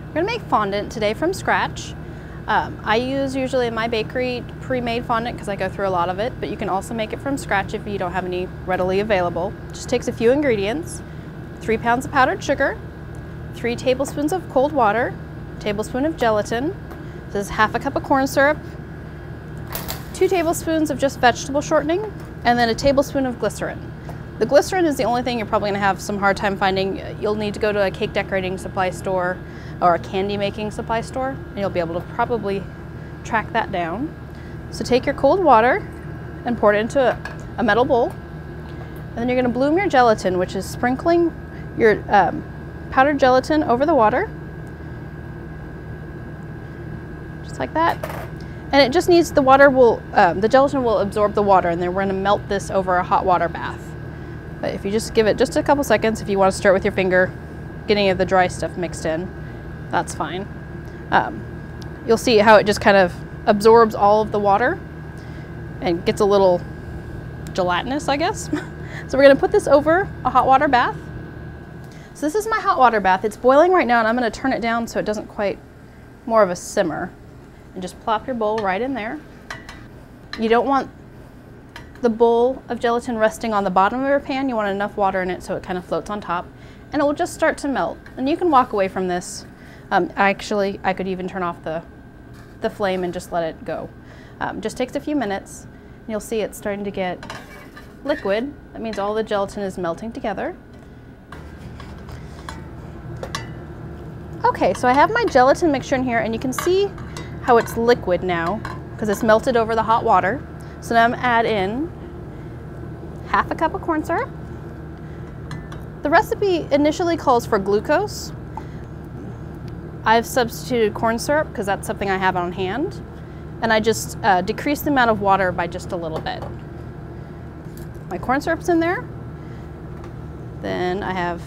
We're gonna make fondant today from scratch. I use usually in my bakery pre-made fondant because I go through a lot of it, but you can also make it from scratch if you don't have any readily available. Just takes a few ingredients: 3 pounds of powdered sugar, 3 tablespoons of cold water, a tablespoon of gelatin, this is half a cup of corn syrup, 2 tablespoons of just vegetable shortening, and then a tablespoon of glycerin. The glycerin is the only thing you're probably gonna have some hard time finding. You'll need to go to a cake decorating supply store or a candy making supply store, and you'll be able to probably track that down. So take your cold water and pour it into a metal bowl, and then you're gonna bloom your gelatin, which is sprinkling your powdered gelatin over the water, just like that. And it just needs, the gelatin will absorb the water, and then we're gonna melt this over a hot water bath. But if you just give it just a couple seconds, if you want to stir it with your finger, get any of the dry stuff mixed in, that's fine. You'll see how it just kind of absorbs all of the water and gets a little gelatinous, I guess. So we're gonna put this over a hot water bath. So this is my hot water bath. It's boiling right now, and I'm gonna turn it down so it doesn't quite, more of a simmer. And just plop your bowl right in there. You don't want the bowl of gelatin resting on the bottom of your pan. You want enough water in it so it kind of floats on top, and it will just start to melt. And you can walk away from this. Actually, I could even turn off the flame and just let it go. Just takes a few minutes, and you'll see it's starting to get liquid. That means all the gelatin is melting together. Okay, so I have my gelatin mixture in here, and you can see how it's liquid now because it's melted over the hot water. So now I'm gonna add in half a cup of corn syrup. The recipe initially calls for glucose. I've substituted corn syrup because that's something I have on hand, and I just decrease the amount of water by just a little bit. My corn syrup's in there. Then I have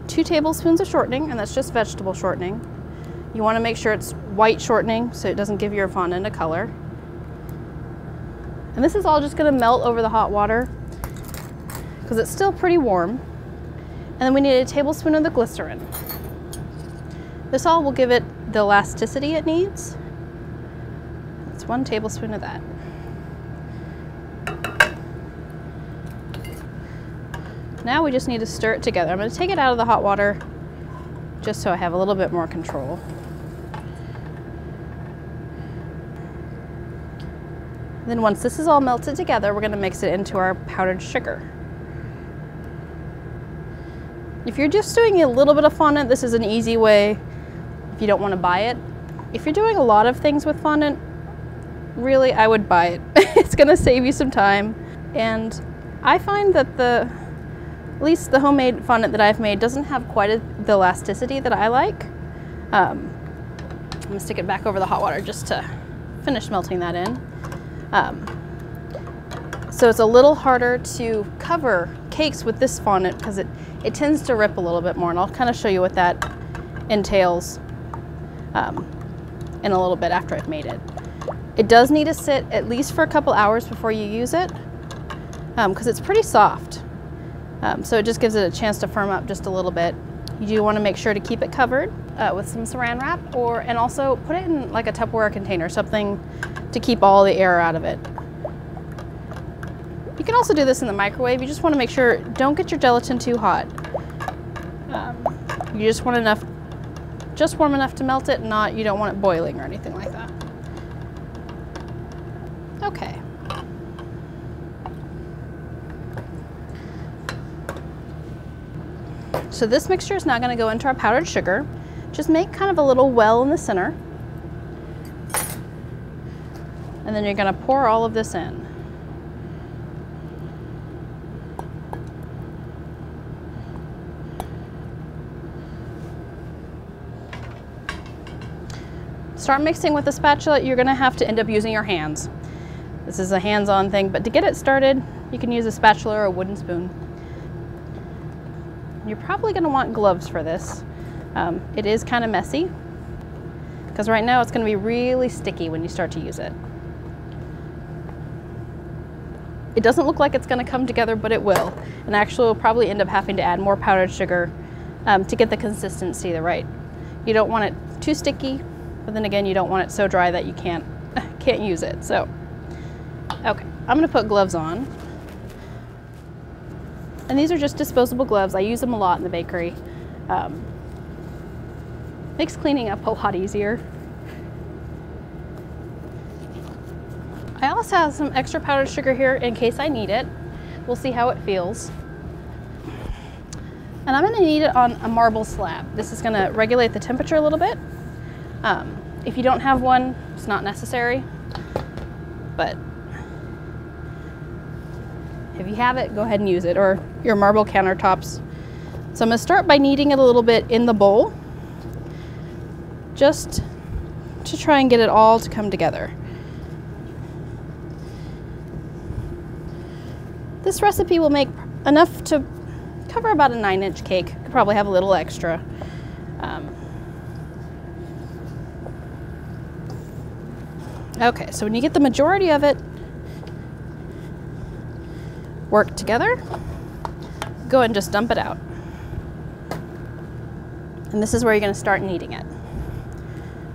2 tablespoons of shortening, and that's just vegetable shortening. You want to make sure it's white shortening so it doesn't give your fondant a color. And this is all just going to melt over the hot water because it's still pretty warm. And then we need a tablespoon of the glycerin. This all will give it the elasticity it needs. That's 1 tablespoon of that. Now we just need to stir it together. I'm going to take it out of the hot water just so I have a little bit more control. Then once this is all melted together, we're going to mix it into our powdered sugar. If you're just doing a little bit of fondant, this is an easy way if you don't want to buy it. If you're doing a lot of things with fondant, really I would buy it. It's going to save you some time. And I find that at least the homemade fondant that I've made doesn't have quite the elasticity that I like. I'm going to stick it back over the hot water just to finish melting that in. So it's a little harder to cover cakes with this fondant because it tends to rip a little bit more, and I'll kind of show you what that entails in a little bit after I've made it. It does need to sit at least for a couple hours before you use it because it's pretty soft. So it just gives it a chance to firm up just a little bit. You do want to make sure to keep it covered with some saran wrap, and also put it in like a Tupperware container, something to keep all the air out of it. You can also do this in the microwave. You just want to make sure, don't get your gelatin too hot. You just want just warm enough to melt it, you don't want it boiling or anything like that. Okay. So this mixture is now going to go into our powdered sugar. Just make kind of a little well in the center. And then you're going to pour all of this in. Start mixing with the spatula. You're going to have to end up using your hands. This is a hands-on thing, but to get it started, you can use a spatula or a wooden spoon. You're probably going to want gloves for this. It is kind of messy because right now it's going to be really sticky when you start to use it. It doesn't look like it's going to come together, but it will. And actually we'll probably end up having to add more powdered sugar to get the consistency right. You don't want it too sticky, but then again, you don't want it so dry that you can't use it. So, okay, I'm gonna put gloves on. And these are just disposable gloves. I use them a lot in the bakery. Makes cleaning up a lot easier. I also have some extra powdered sugar here in case I need it. We'll see how it feels. And I'm gonna knead it on a marble slab. This is gonna regulate the temperature a little bit. If you don't have one, it's not necessary, but if you have it, go ahead and use it, or your marble countertops. So I'm gonna start by kneading it a little bit in the bowl, just to try and get it all to come together. This recipe will make enough to cover about a 9-inch cake. Could probably have a little extra. Okay, so when you get the majority of it worked together, go ahead and just dump it out. And this is where you're going to start kneading it.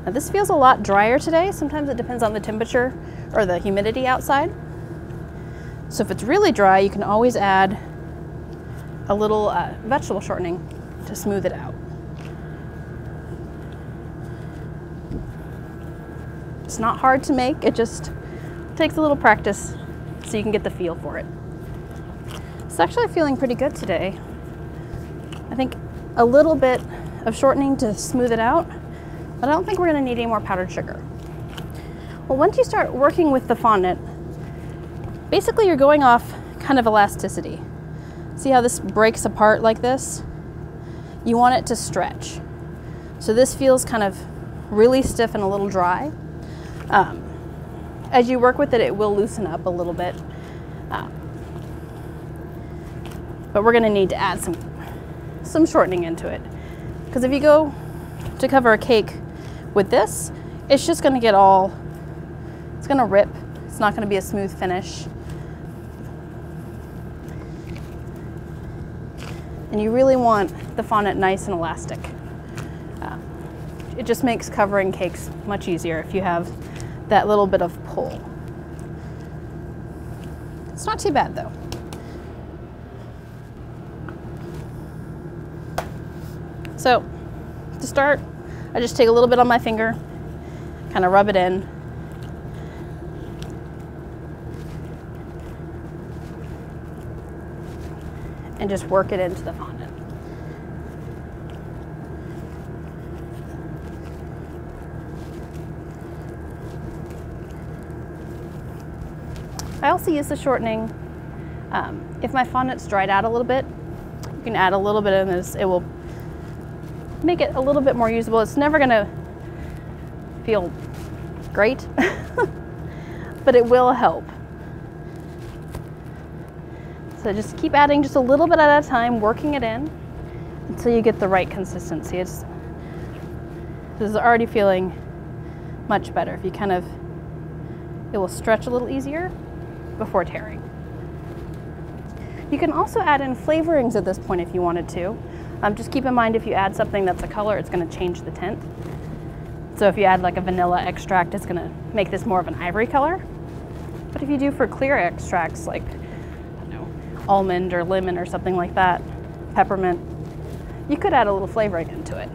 Now this feels a lot drier today. Sometimes it depends on the temperature or the humidity outside. So if it's really dry, you can always add a little vegetable shortening to smooth it out. It's not hard to make, it just takes a little practice so you can get the feel for it. It's actually feeling pretty good today. I think a little bit of shortening to smooth it out, but I don't think we're gonna need any more powdered sugar. Well, once you start working with the fondant, basically you're going off kind of elasticity. See how this breaks apart like this? You want it to stretch. So this feels kind of really stiff and a little dry. As you work with it, it will loosen up a little bit. But we're gonna need to add some shortening into it. Because if you go to cover a cake with this, it's just gonna get it's gonna rip. It's not gonna be a smooth finish. And you really want the fondant nice and elastic. It just makes covering cakes much easier if you have that little bit of pull. It's not too bad though. So to start, I just take a little bit on my finger, kind of rub it in. And just work it into the fondant. I also use the shortening. If my fondant's dried out a little bit, you can add a little bit in this. It will make it a little bit more usable. It's never gonna feel great, but it will help. So just keep adding just a little bit at a time, working it in until you get the right consistency. This is already feeling much better. If you it will stretch a little easier before tearing. You can also add in flavorings at this point if you wanted to. Just keep in mind if you add something that's a color, it's going to change the tint. So if you add like a vanilla extract, it's going to make this more of an ivory color. But if you do for clear extracts like almond or lemon or something like that, peppermint, you could add a little flavoring into it.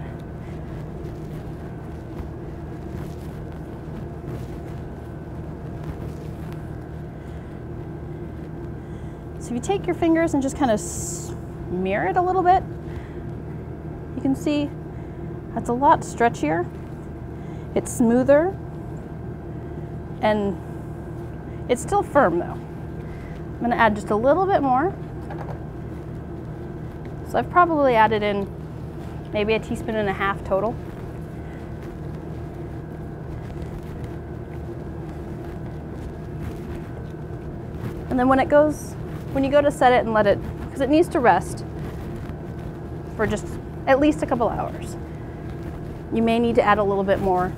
So if you take your fingers and just kind of smear it a little bit, you can see that's a lot stretchier. It's smoother, and it's still firm though. I'm gonna add just a little bit more. So I've probably added in maybe 1.5 teaspoons total. And then when you go to set it and let it, because it needs to rest for just at least a couple hours. You may need to add a little bit more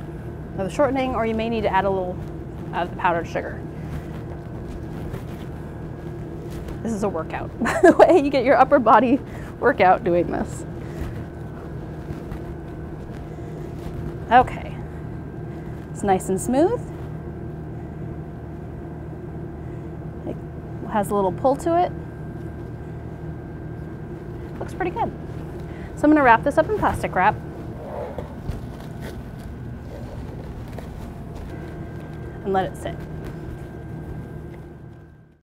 of the shortening, or you may need to add a little of the powdered sugar. This is a workout. By the way, you get your upper body workout doing this. Okay, it's nice and smooth. It has a little pull to it. Looks pretty good. So I'm gonna wrap this up in plastic wrap. And let it sit.